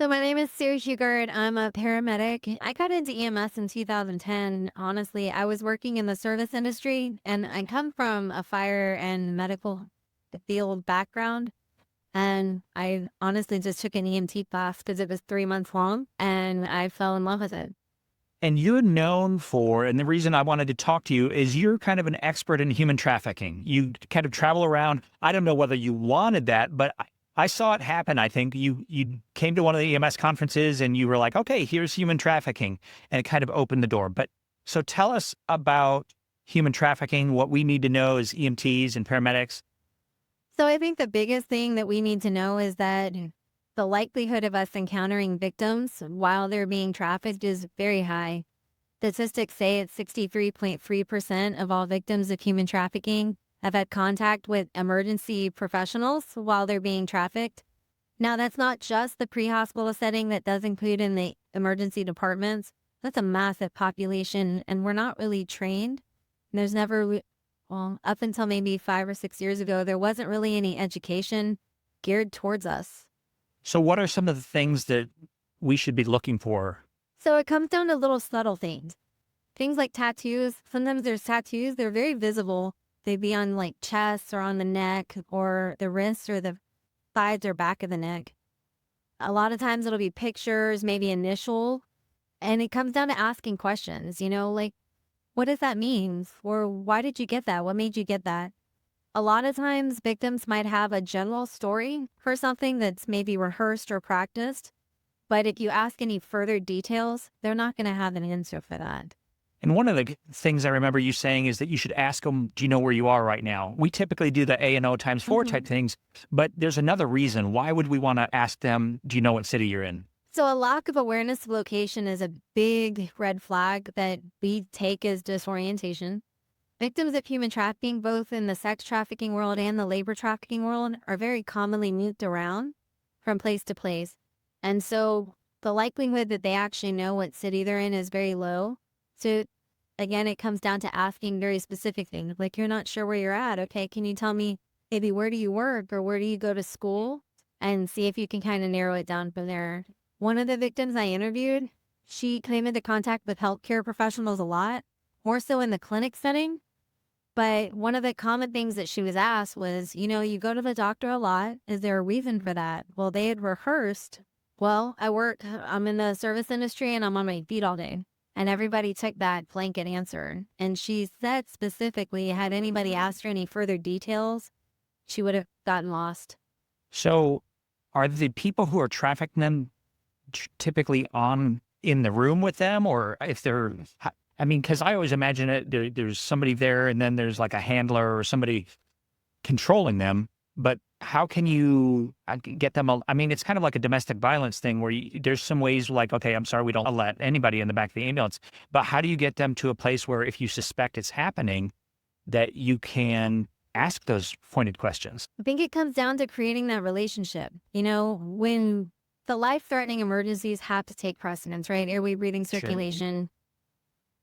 So my name is Huard. I'm a paramedic. I got into EMS in 2010. Honestly, I was working in the service industry and I come from a fire and medical field background. And I honestly just took an EMT class because it was 3 months long and I fell in love with it. And you're known for, and the reason I wanted to talk to you is you're kind of an expert in human trafficking. You kind of travel around. I don't know whether you wanted that, but I saw it happen. I think you came to one of the EMS conferences and you were like, okay, here's human trafficking, and it kind of opened the door. But so tell us about human trafficking, what we need to know as EMTs and paramedics. So I think the biggest thing that we need to know is that the likelihood of us encountering victims while they're being trafficked is very high. Statistics say it's 63.3% of all victims of human trafficking have had contact with emergency professionals while they're being trafficked. Now, that's not just the pre-hospital setting, that does include in the emergency departments. That's a massive population, and we're not really trained. There's never, well, up until maybe 5 or 6 years ago, there wasn't really any education geared towards us. So what are some of the things that we should be looking for? So it comes down to little subtle things. Things like tattoos. Sometimes there's tattoos, they're very visible. They'd be on like chests or on the neck or the wrists or the sides or back of the neck. A lot of times it'll be pictures, maybe initial, and it comes down to asking questions, like, what does that mean? Or why did you get that? What made you get that? A lot of times victims might have a general story for something that's maybe rehearsed or practiced, but if you ask any further details, they're not going to have an answer for that. And one of the things I remember you saying is that you should ask them, do you know where you are right now? We typically do the A and O times four type Mhm. things, but there's another reason. Why would we want to ask them, do you know what city you're in? So a lack of awareness of location is a big red flag that we take as disorientation. Victims of human trafficking, both in the sex trafficking world and the labor trafficking world, are very commonly moved around from place to place. And so the likelihood that they actually know what city they're in is very low. So again, it comes down to asking very specific things. Like, you're not sure where you're at. Okay, can you tell me maybe where do you work or where do you go to school? And see if you can kind of narrow it down from there. One of the victims I interviewed, she came into contact with healthcare professionals a lot, more so in the clinic setting. But one of the common things that she was asked was, you go to the doctor a lot. Is there a reason for that? Well, they had rehearsed. Well, I'm in the service industry and I'm on my feet all day. And everybody took that blanket answer. And she said specifically, had anybody asked her any further details, she would have gotten lost. So are the people who are trafficking them typically on in the room with them, or if they're, I mean, because I always imagine it, there's somebody there and then there's like a handler or somebody controlling them. But how can you get them? I mean, it's kind of like a domestic violence thing where there's some ways like, okay, I'm sorry, we don't let anybody in the back of the ambulance. But how do you get them to a place where if you suspect it's happening, that you can ask those pointed questions? I think it comes down to creating that relationship. When the life threatening emergencies have to take precedence, right? Airway, breathing, Sure. circulation.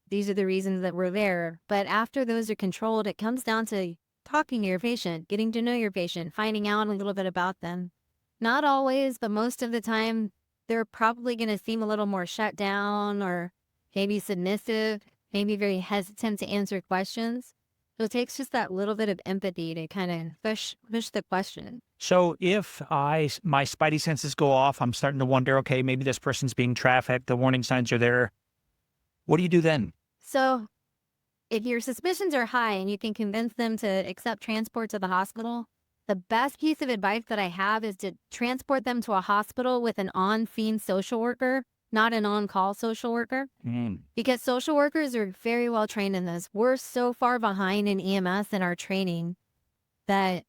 These are the reasons that we're there. But after those are controlled, it comes down to talking to your patient, getting to know your patient, finding out a little bit about them. Not always, but most of the time, they're probably going to seem a little more shut down or maybe submissive, maybe very hesitant to answer questions. So it takes just that little bit of empathy to kind of push the question. So if my spidey senses go off, I'm starting to wonder, okay, maybe this person's being trafficked. The warning signs are there. What do you do then? So if your suspicions are high and you can convince them to accept transport to the hospital, the best piece of advice that I have is to transport them to a hospital with an on-scene social worker, not an on-call social worker, Mm. because social workers are very well trained in this. We're so far behind in EMS in our training that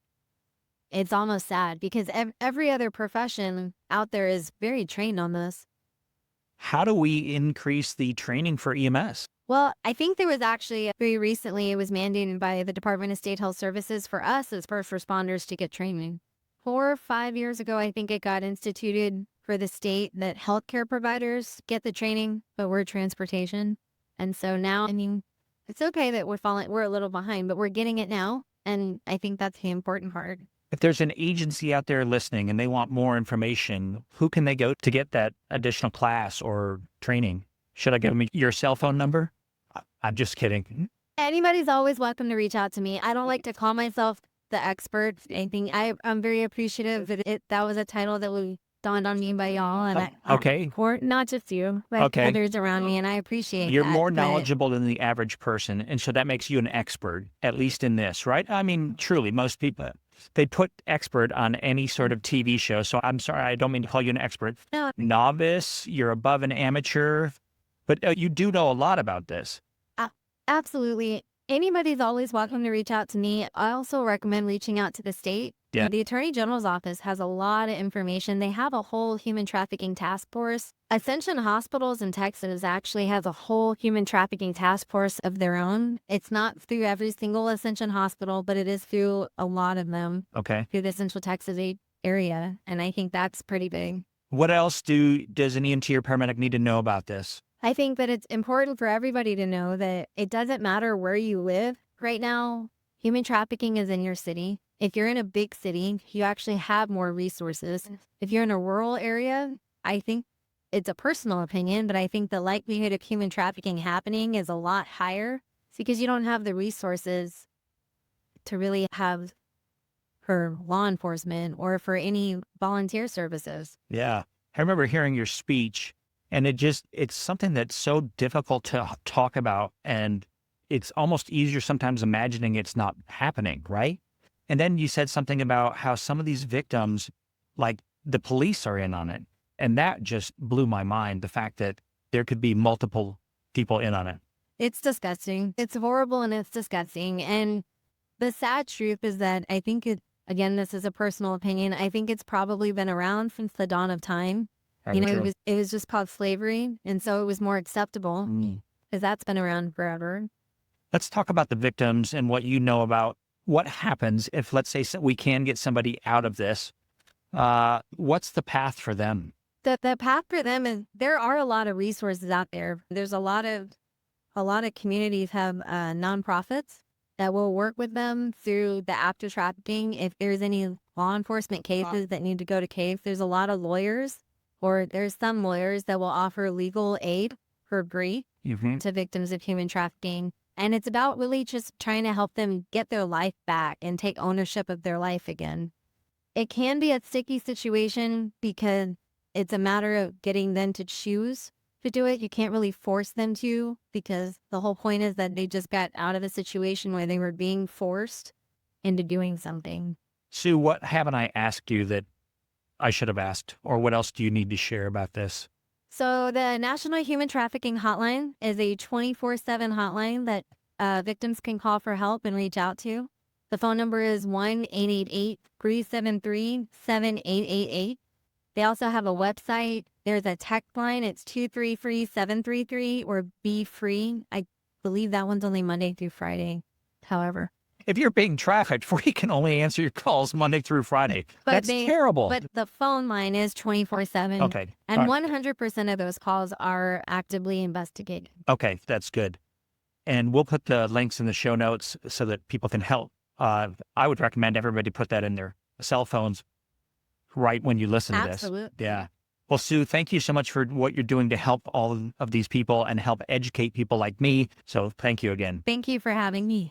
it's almost sad because every other profession out there is very trained on this. How do we increase the training for EMS? Well, I think there was actually very recently, it was mandated by the Department of State Health Services for us as first responders to get training. 4 or 5 years ago, I think it got instituted for the state that healthcare providers get the training, but we're transportation. And so now, I mean, it's okay that we're a little behind, but we're getting it now. And I think that's the important part. If there's an agency out there listening and they want more information, who can they go to get that additional class or training? Should I give them your cell phone number? I'm just kidding. Anybody's always welcome to reach out to me. I don't like to call myself the expert. I'm very appreciative that was a title that was dawned on me by y'all, and Okay. for not just you, but Okay. others around me, and I appreciate You're that. more but- knowledgeable than the average person, and so that makes you an expert, at least in this, right? I mean, truly, most people, they put expert on any sort of TV show, so I'm sorry, I don't mean to call you an expert. No. Novice, you're above an amateur, but you do know a lot about this. Absolutely. Anybody's always welcome to reach out to me. I also recommend reaching out to the state. Yeah. The Attorney General's office has a lot of information. They have a whole human trafficking task force. Ascension Hospitals in Texas actually has a whole human trafficking task force of their own. It's not through every single Ascension hospital, but it is through a lot of them Okay. through the Central Texas area. And I think that's pretty big. What else does an EMT or paramedic need to know about this? I think that it's important for everybody to know that it doesn't matter where you live. Right now, human trafficking is in your city. If you're in a big city, you actually have more resources. If you're in a rural area, I think it's a personal opinion, but I think the likelihood of human trafficking happening is a lot higher. It's because you don't have the resources to really have for law enforcement or for any volunteer services. Yeah. I remember hearing your speech, and it's something that's so difficult to talk about, and it's almost easier sometimes imagining it's not happening, right? And then you said something about how some of these victims, like the police are in on it. And that just blew my mind, the fact that there could be multiple people in on it. It's disgusting. It's horrible and it's disgusting. And the sad truth is that I think again, this is a personal opinion. I think it's probably been around since the dawn of time. True. It was just called slavery. And so it was more acceptable because that's been around forever. Let's talk about the victims and what you know about what happens if, let's say, we can get somebody out of this. What's the path for them? The path for them is there are a lot of resources out there. There's a lot of communities have nonprofits that will work with them through the after trafficking. If there's any law enforcement cases that need to go to case, there's a lot of lawyers, or there's some lawyers that will offer legal aid for free to victims of human trafficking. And it's about really just trying to help them get their life back and take ownership of their life again. It can be a sticky situation because it's a matter of getting them to choose to do it. You can't really force them to, because the whole point is that they just got out of a situation where they were being forced into doing something. Sue, what haven't I asked you that I should have asked? Or what else do you need to share about this? So the National Human Trafficking Hotline is a 24/7 hotline that victims can call for help and reach out to. The phone number is 1-888-373-7888. They also have a website. There's a text line. It's 233-733 or Be Free. I believe that one's only Monday through Friday. However, If you're being trafficked, we can only answer your calls Monday through Friday. That's terrible. But the phone line is 24/7. Okay. And All right. 100% of those calls are actively investigated. Okay, that's good. And we'll put the links in the show notes so that people can help. I would recommend everybody put that in their cell phones right when you listen to this. Absolutely. Yeah. Well, Sue, thank you so much for what you're doing to help all of these people and help educate people like me. So thank you again. Thank you for having me.